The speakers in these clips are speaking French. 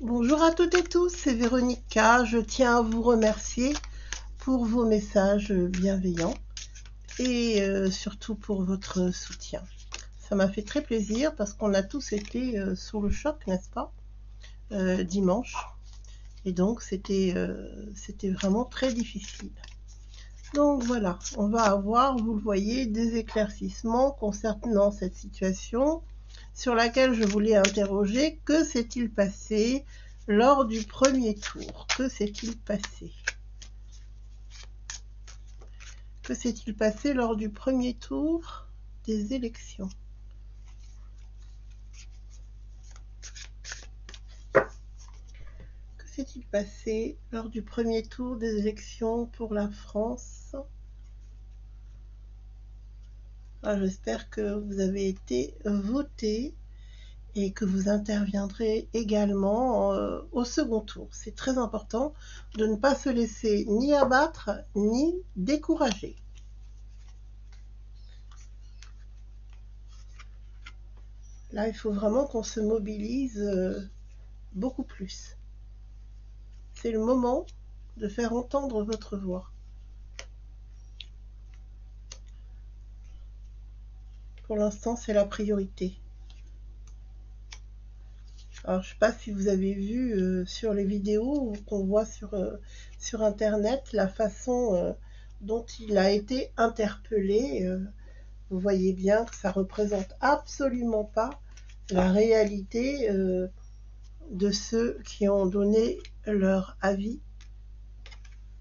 Bonjour à toutes et tous, c'est Véronica. Je tiens à vous remercier pour vos messages bienveillants et surtout pour votre soutien. Ça m'a fait très plaisir parce qu'on a tous été sous le choc, n'est-ce pas, dimanche. Et donc c'était vraiment très difficile. Donc voilà, on va avoir, vous le voyez, des éclaircissements concernant cette situation sur laquelle je voulais interroger. Que s'est-il passé lors du premier tour? Que s'est-il passé? Que s'est-il passé lors du premier tour des élections? Que s'est-il passé lors du premier tour des élections pour la France? J'espère que vous avez été voté et que vous interviendrez également au second tour. C'est très important de ne pas se laisser ni abattre ni décourager. Là, il faut vraiment qu'on se mobilise beaucoup plus. C'est le moment de faire entendre votre voix. Pour l'instant, c'est la priorité. Alors, je ne sais pas si vous avez vu sur les vidéos qu'on voit sur Internet la façon dont il a été interpellé. Vous voyez bien que ça représente absolument pas la réalité de ceux qui ont donné leur avis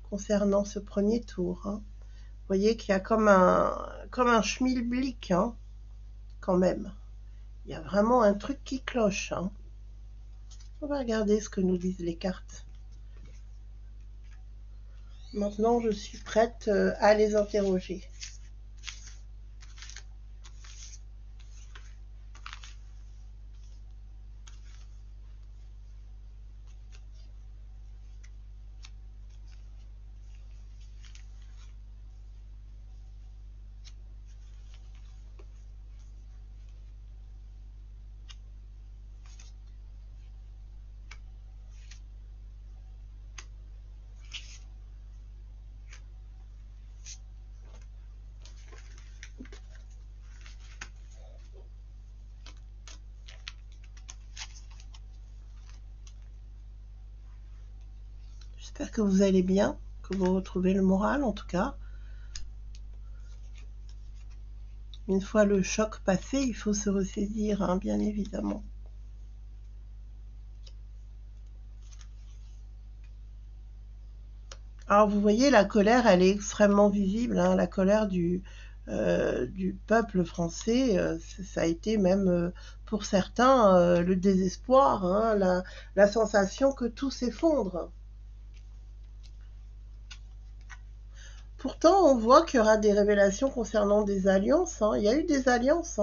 concernant ce premier tour. Vous voyez qu'il y a comme un schmilblick, quand même. Il y a vraiment un truc qui cloche. On va regarder ce que nous disent les cartes. Maintenant, je suis prête à les interroger. J'espère que vous allez bien, que vous retrouvez le moral en tout cas. Une fois le choc passé, il faut se ressaisir, bien évidemment. Alors vous voyez, la colère, elle est extrêmement visible, la colère du peuple français. Ça a été même pour certains le désespoir, la sensation que tout s'effondre. Pourtant, on voit qu'il y aura des révélations concernant des alliances. Il y a eu des alliances.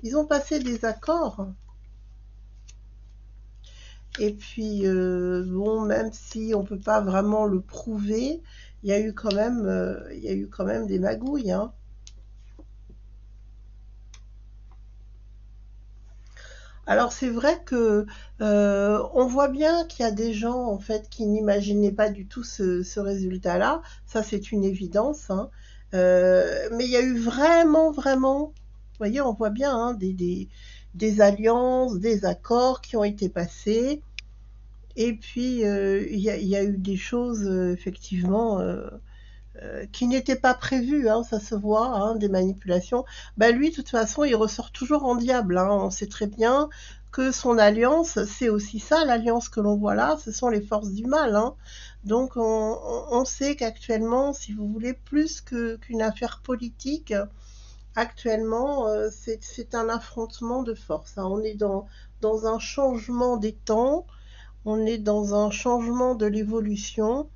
Ils ont passé des accords. Et puis, bon, même si on ne peut pas vraiment le prouver, il y a eu quand même des magouilles. Alors c'est vrai que on voit bien qu'il y a des gens en fait qui n'imaginaient pas du tout ce résultat-là. Ça c'est une évidence. Mais il y a eu vraiment, vous voyez, on voit bien des alliances, des accords qui ont été passés. Et puis il y a eu des choses effectivement qui n'étaient pas prévues. Ça se voit, des manipulations. Lui, de toute façon, il ressort toujours en diable. On sait très bien que son alliance, c'est aussi ça, l'alliance que l'on voit là, ce sont les forces du mal. Donc on sait qu'actuellement, si vous voulez, plus qu'une affaire politique, actuellement, c'est un affrontement de forces. On est dans un changement des temps, on est dans un changement de l'évolution.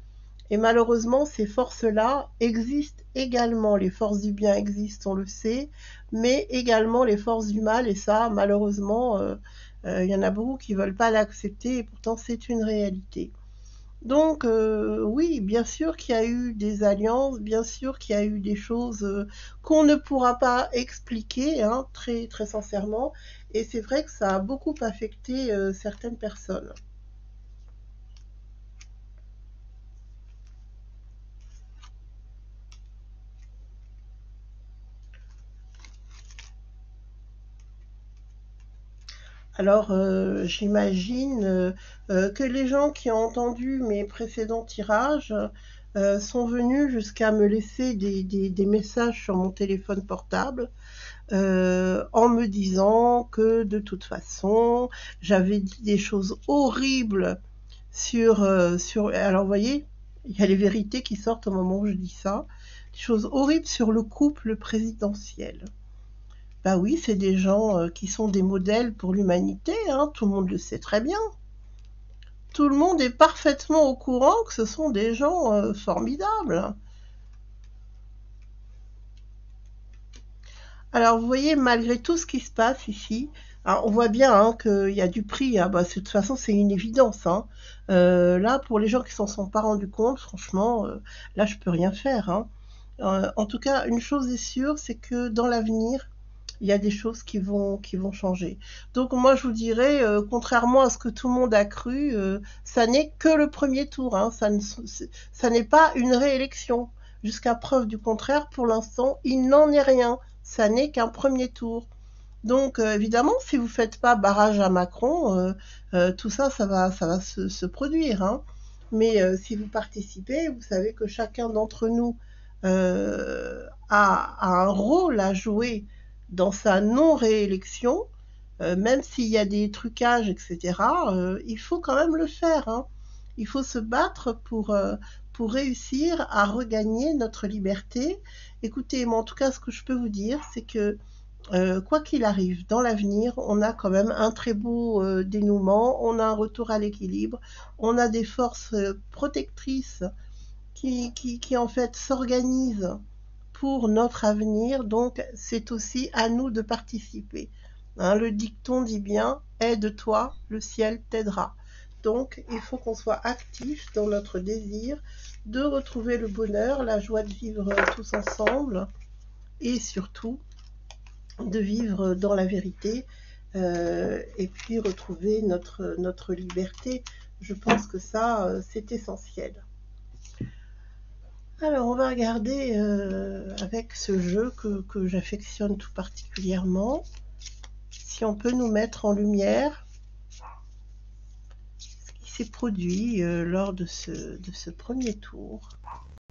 Et malheureusement, ces forces-là existent également. Les forces du bien existent, on le sait, mais également les forces du mal. Et ça, malheureusement, il y en a beaucoup qui ne veulent pas l'accepter, et pourtant c'est une réalité. Donc oui, bien sûr qu'il y a eu des alliances, bien sûr qu'il y a eu des choses qu'on ne pourra pas expliquer, très sincèrement. Et c'est vrai que ça a beaucoup affecté certaines personnes. Alors, j'imagine que les gens qui ont entendu mes précédents tirages sont venus jusqu'à me laisser des messages sur mon téléphone portable en me disant que de toute façon, j'avais dit des choses horribles sur... Alors, vous voyez, il y a les vérités qui sortent au moment où je dis ça. Des choses horribles sur le couple présidentiel. Bah oui, c'est des gens qui sont des modèles pour l'humanité, hein, tout le monde le sait très bien. Tout le monde est parfaitement au courant que ce sont des gens formidables. Alors vous voyez, malgré tout ce qui se passe ici, alors, on voit bien hein, qu'il y a du prix, hein, bah, de toute façon c'est une évidence. Hein. Là, pour les gens qui s'en sont pas rendus compte, franchement, là je peux rien faire. Hein. En tout cas, une chose est sûre, c'est que dans l'avenir, il y a des choses qui vont changer. Donc moi je vous dirais, contrairement à ce que tout le monde a cru, ça n'est que le premier tour, hein, ça n'est pas une réélection. Jusqu'à preuve du contraire, pour l'instant, il n'en est rien. Ça n'est qu'un premier tour. Donc évidemment, si vous ne faites pas barrage à Macron, tout ça, ça va se produire. Hein. Mais si vous participez, vous savez que chacun d'entre nous a un rôle à jouer dans sa non-réélection, même s'il y a des trucages, etc., il faut quand même le faire. Hein. Il faut se battre pour réussir à regagner notre liberté. Écoutez, moi en tout cas, ce que je peux vous dire, c'est que quoi qu'il arrive, dans l'avenir, on a quand même un très beau dénouement, on a un retour à l'équilibre, on a des forces protectrices qui en fait s'organisent pour notre avenir, donc c'est aussi à nous de participer. Hein, le dicton dit bien, aide-toi, le ciel t'aidera. Donc il faut qu'on soit actif dans notre désir de retrouver le bonheur, la joie de vivre tous ensemble et surtout de vivre dans la vérité et puis retrouver notre liberté. Je pense que ça, c'est essentiel. Alors, on va regarder avec ce jeu que j'affectionne tout particulièrement, si on peut nous mettre en lumière ce qui s'est produit lors de ce premier tour.